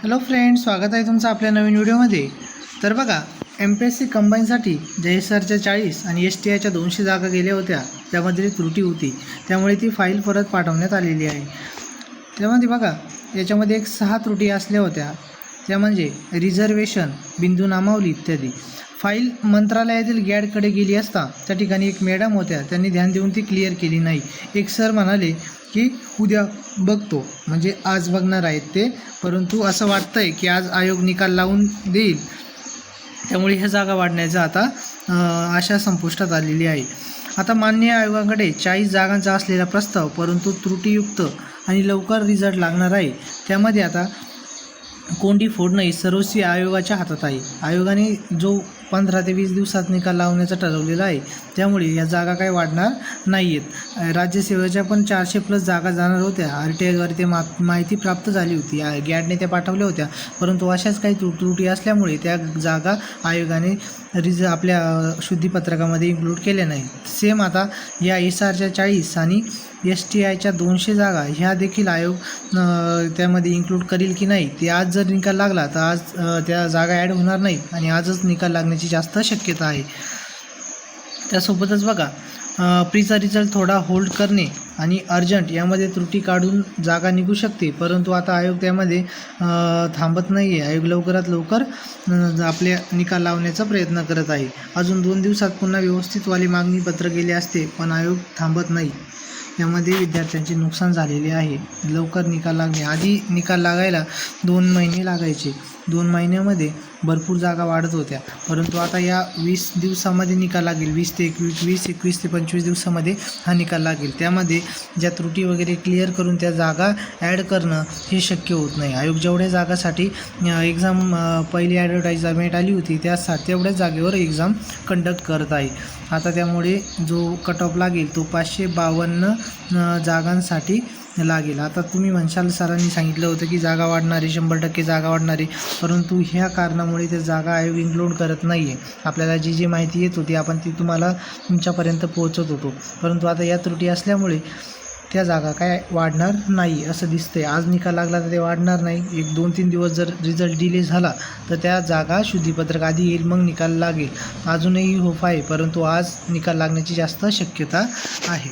Hello friends, स्वागत आहे तुमचं आपल्या नवीन व्हिडिओमध्ये। तर बघा, MPSC कंबाईनसाठी JSRच्या 40 आणि STIच्या 200 जागा गेल्या होत्या, त्यामध्ये त्रुटी होती, त्यामुळे ती फाईल परत पाठवण्यात आलेली आहे। त्यामध्ये बघा, याच्यामध्ये एक 6 त्रुटी असल्या होत्या, त्या म्हणजे रिझर्वेशन, बिंदू नामावली इत्यादी। फाईल मंत्रालयातील गॅडकडे गेली असता त्या ठिकाणी एक मॅडम होत्या, त्यांनी ध्यान देऊन ती क्लिअर केली नाही। एक सर म्हणाले की उद्या बघतो, म्हणजे आज बघणार आहेत ते, परंतु असं वाटतंय की आज आयोग निकाल लावून देईल, त्यामुळे ह्या जागा वाढण्याचा आता आशा संपुष्टात आलेली आहे। आता मान्य आयोगाकडे 40 जागांचा असलेला प्रस्ताव, परंतु त्रुटीयुक्त आणि लवकर रिझल्ट लागणार आहे, त्यामध्ये आता कोंडी फोडणं हे सर्वस्वी आयोगाच्या हातात आहे। आयोगाने जो 15 ते 20 दिवसात निकाल लावण्याचा ठरवलेला आहे, त्यामुळे या जागा काही वाढणार नाही आहेत। राज्यसेवेच्या पण 400+ जागा जाणार होत्या। RTIद्वारे ते माहिती प्राप्त झाली होती, गॅडने त्या पाठवल्या होत्या, परंतु अशाच काही त्रुटी असल्यामुळे त्या जागा आयोगाने आपल्या शुद्धीपत्रकामध्ये इन्क्लूड केल्या नाही। सेम आता या SRच्या 40 आणि STIच्या 200 जागा ह्या देखील आयोग त्यामध्ये इन्क्लूड करेल की नाही, ते आज जर निकाल लागला तर आज त्या जागा ॲड होणार नाहीत आणि आजच निकाल लागण्याची जास्त शक्यता आहे। त्यासोबतच बघा, प्रीचा रिझल्ट थोडा होल्ड करणे आणि अर्जंट यामध्ये त्रुटी काढून जागा निघू शकते, परंतु आता आयोग त्यामध्ये थांबत नाही आहे। आयोग लवकरात लवकर आपल्या निकाल लावण्याचा प्रयत्न करत आहे। अजून 2 दिवसात पुन्हा व्यवस्थितवाले मागणी पत्र गेले असते, पण आयोग थांबत नाही। यामध्ये विद्यार्थ्यांचे नुकसान झालेले आहे। लवकर निकाल लागणे, आधी निकाल लागायला 2 महिने लागायचे, 2 महिन्यामध्ये भरपूर जागा वाढत होत्या, परंतु आता या 20 दिवसामध्ये निकाल लागेल। 20 ते 21 ते 25 दिवसामध्ये हा निकाल लागेल। त्यामध्ये ज्या त्रुटी वगैरे क्लिअर करून त्या जागा ॲड करणं हे शक्य होत नाही। आयोग जेवढ्या जागासाठी एक्झाम पहिली ॲडव्हर्टाइजमेंट आली होती, तेवढ्याच जागेवर एक्झाम कंडक्ट करत आहे। आता त्यामुळे जो कट ऑफ लागेल तो 552 जागांसाठी लागेल। आता तुम्ही म्हणशाल सरांनी सांगितलं होतं की जागा वाढणारे, 100% जागा वाढणारे, परंतु ह्या कारणामुळे ते जागा आयोग इन्क्लूड करत नाही आहे। आपल्याला जी माहिती येत होती आपण ती तुम्हाला तुमच्यापर्यंत पोहोचत होतो, परंतु आता या त्रुटी असल्यामुळे त्या जागा काय वाढणार नाही असं दिसतंय। आज निकाल लागला तर ते वाढणार नाही। 1-2-3 दिवस जर रिझल्ट डिले झाला तर त्या जागा शुद्धीपत्रक आधी येईल, मग निकाल लागेल। अजूनही होप आहे, परंतु आज निकाल लागण्याची जास्त शक्यता आहे।